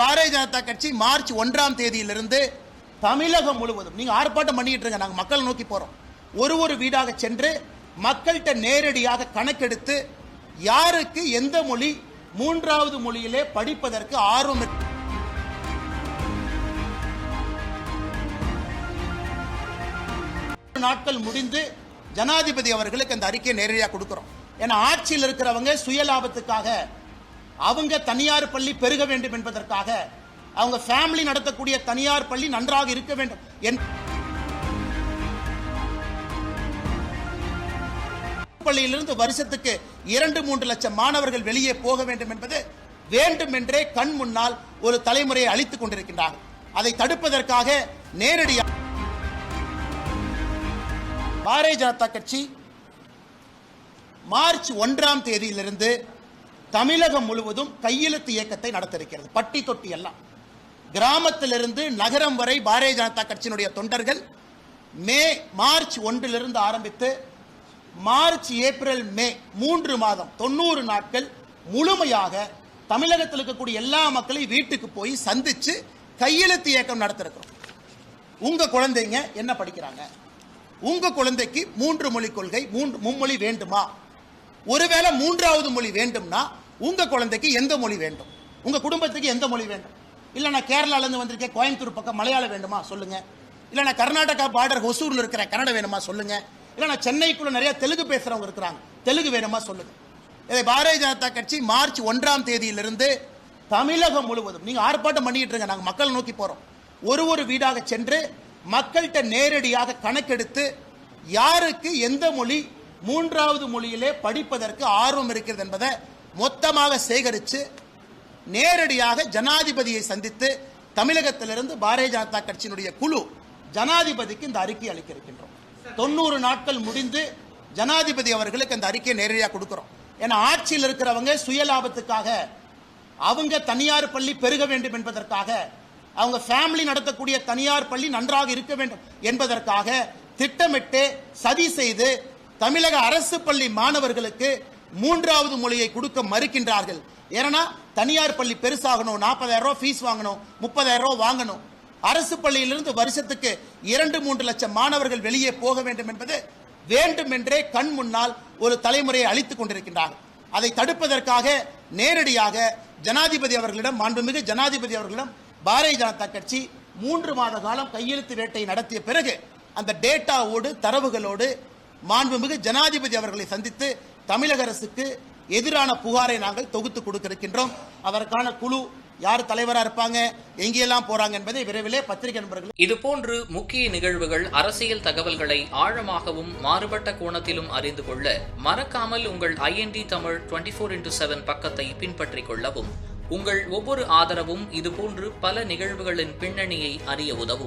பாரதிய ஜனதா கட்சி மார்ச் 1ஆம் தேதியிலிருந்து தமிழகம் முழுவதும் நீங்க ஆர்ப்பாட்டம் பண்ணிட்டு இருங்க, நாங்க மக்களை நோக்கி போறோம். ஒரு வீடாக சென்று மக்கள்கிட்ட நேரடியாக கணக்கெடுத்து யாருக்கு எந்த மொழி மூன்றாவது மொழியிலே படிப்பதற்கு ஆர்வம் நாட்கள் முடிந்து ஜனாதிபதி அவர்களுக்கு அந்த அறிக்கையை நேரடியாக கொடுக்கிறோம். ஏன்னா ஆட்சியில் இருக்கிறவங்க சுயலாபத்துக்காக அவங்க தனியார் பள்ளி பெருக வேண்டும் என்பதற்காக அவங்க ஃபேமிலி நடத்தக்கூடிய தனியார் பள்ளி நன்றாக இருக்க வேண்டும் பள்ளியிலிருந்து வருஷத்துக்கு 2-3 லட்சம் மாணவர்கள் வெளியே போக வேண்டும் என்பது வேண்டுமென்றே கண் முன்னால் ஒரு தலைமுறையை அளித்துக் கொண்டிருக்கின்றார்கள். அதை தடுப்பதற்காக நேரடியாக பாரதிய ஜனதா கட்சி மார்ச் 1ஆம் தேதியிலிருந்து தமிழகம் முழுவதும் கையெழுத்து இயக்கத்தை நடத்த இருக்கிறது. பட்டி தொட்டி எல்லாம் கிராமத்திலிருந்து நகரம் வரை பாரதிய ஜனதா கட்சியினுடைய தொண்டர்கள் மார்ச் 1 ஆரம்பித்து மார்ச், ஏப்ரல், மே 3 மாதம் 90 நாட்கள் முழுமையாக தமிழகத்தில் இருக்கக்கூடிய எல்லா மக்களையும் வீட்டுக்கு போய் சந்திச்சு கையெழுத்து இயக்கம் நடத்திருக்கிறோம். உங்க குழந்தைங்க என்ன படிக்கிறாங்க, உங்க குழந்தைக்கு 3 மொழி கொள்கை, மும்மொழி வேண்டுமா, ஒருவேளை 3வது மொழி வேண்டும்னா உங்க குழந்தைக்கு எந்த மொழி வேண்டும், உங்க குடும்பத்துக்கு எந்த மொழி வேண்டும்? இல்ல நான் கேரளால இருந்து வந்திருக்கேன், கோயம்புத்தூர் பக்கம் மலையாளம் வேண்டுமா சொல்லுங்க. இல்ல நான் கர்நாடகா பார்டர் ஹொசூர்ல இருக்கிறேன், கன்னடம் வேணுமா சொல்லுங்க. இல்ல நான் சென்னைக்குள்ள நிறைய தெலுங்கு பேசுறவங்க இருக்கிறாங்க, தெலுங்கு வேணுமா சொல்லுங்க. இதை பாரதிய ஜனதா கட்சி மார்ச் 1ஆம் தேதியிலிருந்து தமிழகம் முழுவதும் நீங்க ஆர்ப்பாட்டம் பண்ணிட்டு இருங்க, நாங்க மக்களை நோக்கி போறோம். ஒரு வீடாக சென்று மக்கள்கிட்ட நேரடியாக கணக்கெடுத்து யாருக்கு எந்த மொழி மூன்றாவது மொழியிலே படிப்பதற்கு ஆர்வம் இருக்கிறது என்பதை மொத்தமாக சேகரித்து நேரடியாக ஜனாதிபதியை சந்தித்து தமிழகத்திலிருந்து பாரதிய ஜனதா கட்சியினுடைய குழு ஜனாதிபதிக்கு இந்த அறிக்கை அளிக்க இருக்கின்றோம். 90 நாட்கள் முடிந்து ஜனாதிபதி அவர்களுக்கு அந்த அறிக்கையை நேரடியாக கொடுக்கிறோம். ஏன்னா ஆட்சியில் இருக்கிறவங்க சுயலாபத்துக்காக அவங்க தனியார் பள்ளி பெருக வேண்டும் என்பதற்காக அவங்க ஃபேமிலி நடத்தக்கூடிய தனியார் பள்ளி நன்றாக இருக்க வேண்டும் என்பதற்காக திட்டமிட்டு சதி செய்து தமிழக அரசு பள்ளி மாணவர்களுக்கு 3வது மொழியை கொடுக்க மறுக்கின்றார்கள். ஏன்னா தனியார் பள்ளி பெருசாகணும், 40,000 ரூபாய் ஃபீஸ் வாங்கணும், 30,000 ரூபாய் வாங்கணும். அரசு பள்ளியிலிருந்து வருஷத்துக்கு 2-3 லட்சம் மாணவர்கள் வெளியே போக வேண்டும் என்பது வேண்டுமென்றே கண் முன்னால் ஒரு தலைமுறையை அளித்துக் கொண்டிருக்கின்றார்கள். அதை தடுப்பதற்காக நேரடியாக ஜனாதிபதி அவர்களிடம், மாண்புமிகு ஜனாதிபதி அவர்களிடம் பாரதிய ஜனதா கட்சி 3 மாத காலம் கையெழுத்து வேட்டை நடத்திய பிறகு அந்த டேட்டாவோடு தரவுகளோடு மாண்புமிகு ஜனாதிபதி அவர்களை சந்தித்து தமிழக அரசுக்கு எதிரான புகாரை நாங்கள் தொகுத்து கொடுத்திருக்கின்றோம். அதற்கான குழு யார் தலைவராக இருப்பாங்க, எங்கெல்லாம் போறாங்க என்பதை விரைவிலே பத்திரிகை நண்பர்கள். இதுபோன்று முக்கிய நிகழ்வுகள், அரசியல் தகவல்களை ஆழமாகவும் மாறுபட்ட கோணத்திலும் அறிந்து கொள்ள மறக்காமல் உங்கள் IND தமிழ் 24/7 பக்கத்தை பின்பற்றிக் கொள்ளவும். உங்கள் ஒவ்வொரு ஆதரவும் இதுபோன்று பல நிகழ்வுகளின் பின்னணியை அறிய உதவும்.